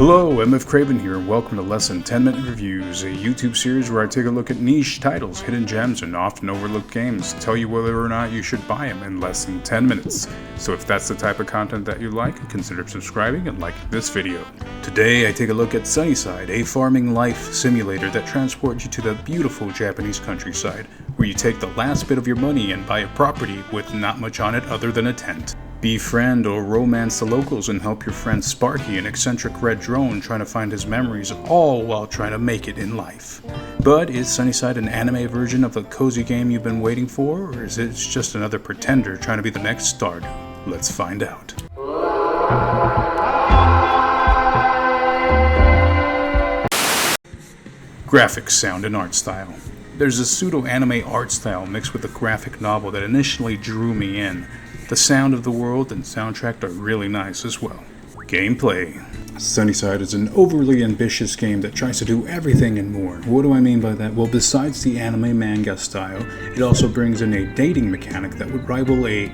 Hello, MF Kraven here, and welcome to Less Than 10 Minute Reviews, a YouTube series where I take a look at niche titles, hidden gems, and often overlooked games, tell you whether or not you should buy them in less than 10 minutes. So if that's the type of content that you like, consider subscribing and liking this video. Today I take a look at SunnySide, a farming life simulator that transports you to the beautiful Japanese countryside, where you take the last bit of your money and buy a property with not much on it other than a tent. Befriend or romance the locals and help your friend Sparky, an eccentric red drone trying to find his memories, all while trying to make it in life. But is SunnySide an anime version of the cozy game you've been waiting for, or is it just another pretender trying to be the next Stardew? Let's find out. Graphics, sound, and art style. There's a pseudo-anime art style mixed with a graphic novel that initially drew me in. The sound of the world and soundtrack are really nice as well. Gameplay. SunnySide is an overly ambitious game that tries to do everything and more. What do I mean by that? Well, besides the anime manga style, it also brings in a dating mechanic that would rival a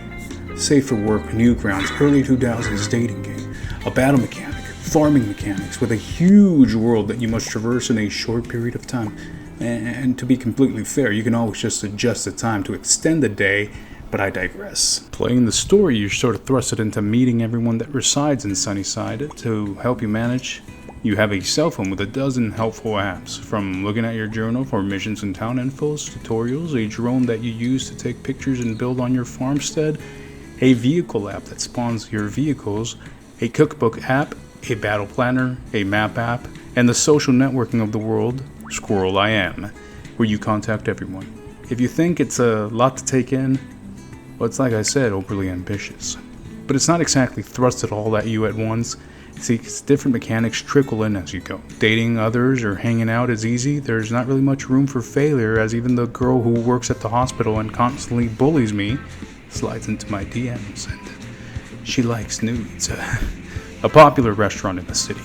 Safe for Work Newgrounds early 2000s dating game. A battle mechanic, farming mechanics with a huge world that you must traverse in a short period of time. And to be completely fair, you can always just adjust the time to extend the day, but I digress. Playing the story, you're sort of thrusted into meeting everyone that resides in SunnySide to help you manage. You have a cell phone with a dozen helpful apps, from looking at your journal for missions and town infos, tutorials, a drone that you use to take pictures and build on your farmstead, a vehicle app that spawns your vehicles, a cookbook app, a battle planner, a map app, and the social networking of the world, Squirrel I Am, where you contact everyone. If you think it's a lot to take in, well, it's like I said, overly ambitious. But it's not exactly thrusted all at you at once. See, 'cause different mechanics trickle in as you go. Dating others or hanging out is easy. There's not really much room for failure, as even the girl who works at the hospital and constantly bullies me slides into my DMs, and she likes nudes. A popular restaurant in the city.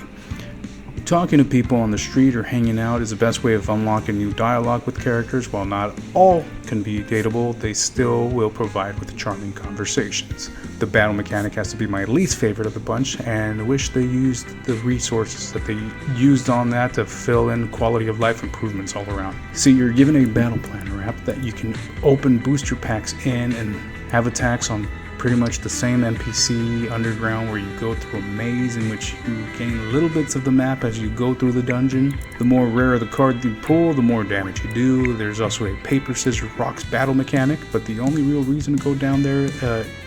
Talking to people on the street or hanging out is the best way of unlocking new dialogue with characters. While not all can be dateable, they still will provide with charming conversations. The battle mechanic has to be my least favorite of the bunch, and I wish they used the resources that they used on that to fill in quality of life improvements all around. See, you're given a battle planner app that you can open booster packs in and have attacks on pretty much the same NPC underground, where you go through a maze in which you gain little bits of the map as you go through the dungeon. The more rare the card you pull, the more damage you do. There's also a paper, scissors, rocks battle mechanic, but the only real reason to go down there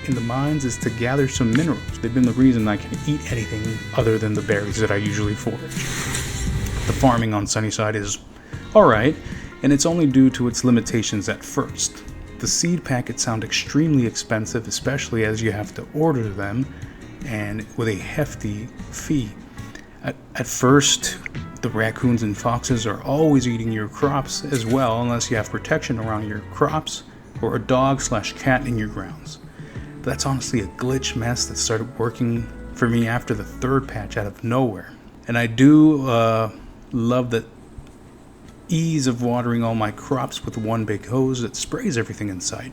in the mines is to gather some minerals. They've been the reason I can eat anything other than the berries that I usually forage. The farming on SunnySide is alright, and it's only due to its limitations at first. The seed packets sound extremely expensive, especially as you have to order them, and with a hefty fee. At first, the raccoons and foxes are always eating your crops as well, unless you have protection around your crops or a dog/cat in your grounds. But that's honestly a glitch mess that started working for me after the third patch out of nowhere. And I do love that ease of watering all my crops with one big hose that sprays everything in sight.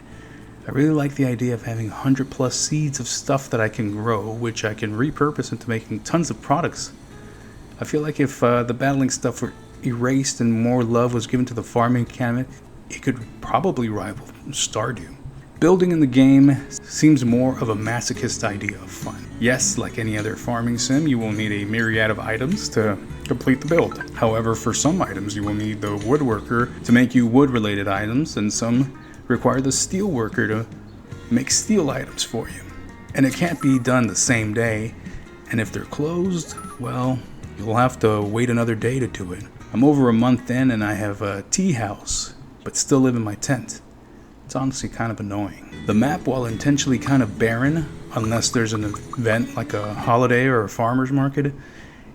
I really like the idea of having 100 plus seeds of stuff that I can grow, which I can repurpose into making tons of products. I feel like if the battling stuff were erased and more love was given to the farming mechanic, it could probably rival Stardew. Building in the game seems more of a masochist idea of fun. Yes, like any other farming sim, you will need a myriad of items to complete the build. However, for some items you will need the woodworker to make you wood-related items, and some require the steel worker to make steel items for you. And it can't be done the same day, and if they're closed, well, you'll have to wait another day to do it. I'm over a month in and I have a tea house, but still live in my tent. It's honestly kind of annoying. The map, while intentionally kind of barren, unless there's an event like a holiday or a farmer's market,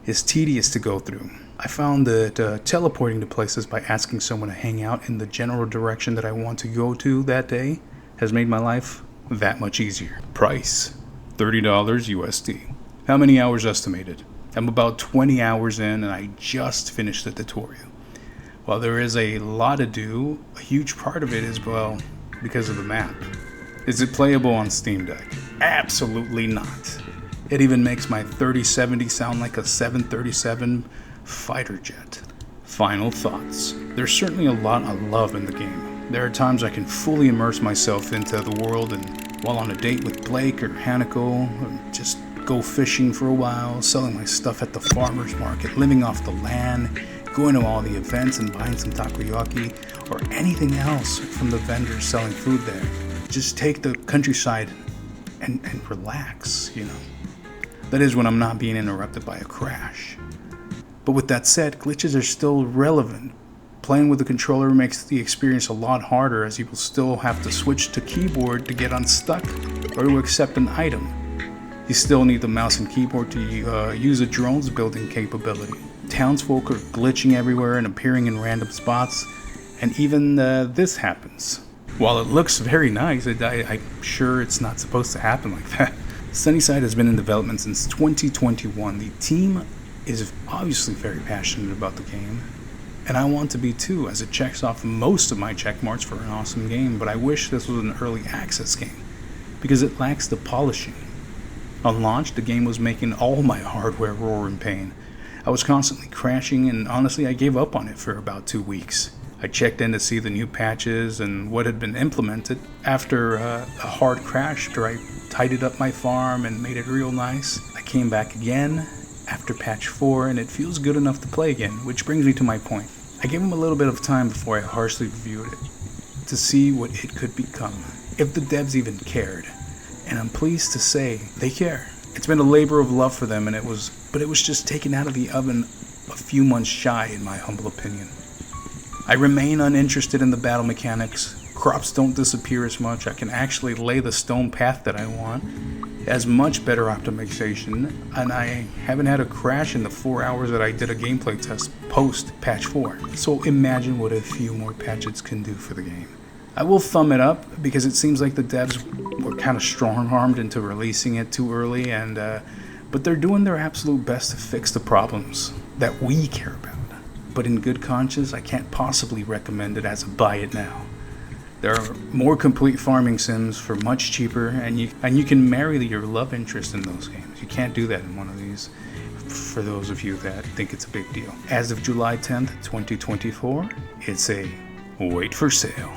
is tedious to go through. I found that teleporting to places by asking someone to hang out in the general direction that I want to go to that day has made my life that much easier. Price, $30 USD. How many hours estimated? I'm about 20 hours in and I just finished the tutorial. While there is a lot to do, a huge part of it is, well, because of the map. Is it playable on Steam Deck? Absolutely not. It even makes my 3070 sound like a 737 fighter jet. Final thoughts. There's certainly a lot I love in the game. There are times I can fully immerse myself into the world, and while on a date with Blake or Hanako, or just go fishing for a while, selling my stuff at the farmer's market, living off the land, going to all the events and buying some takoyaki, or anything else from the vendors selling food there. Just take the countryside and relax, you know. That is when I'm not being interrupted by a crash. But with that said, glitches are still relevant. Playing with the controller makes the experience a lot harder, as you will still have to switch to keyboard to get unstuck or to accept an item. You still need the mouse and keyboard to use a drone's building capability. Townsfolk are glitching everywhere and appearing in random spots, and even this happens. While it looks very nice, I'm sure it's not supposed to happen like that. SunnySide has been in development since 2021. The team is obviously very passionate about the game, and I want to be too, as it checks off most of my check marks for an awesome game, but I wish this was an early access game, because it lacks the polishing. On launch, the game was making all my hardware roar in pain. I was constantly crashing, and honestly I gave up on it for about 2 weeks. I checked in to see the new patches and what had been implemented. After a hard crash, after I tidied up my farm and made it real nice, I came back again after patch 4, and it feels good enough to play again, which brings me to my point. I gave him a little bit of time before I harshly reviewed it, to see what it could become, if the devs even cared. And I'm pleased to say they care. It's been a labor of love for them, and it was just taken out of the oven a few months shy, in my humble opinion. I remain uninterested in the battle mechanics. Crops don't disappear as much. I can actually lay the stone path that I want. It has much better optimization, and I haven't had a crash in the 4 hours that I did a gameplay test post patch 4. So imagine what a few more patches can do for the game. I will thumb it up, because it seems like the devs were kind of strong-armed into releasing it too early, but they're doing their absolute best to fix the problems that we care about. But in good conscience, I can't possibly recommend it as a buy it now. There are more complete farming sims for much cheaper, and you can marry your love interest in those games. You can't do that in one of these, for those of you that think it's a big deal. As of July 10th, 2024, it's a wait for sale.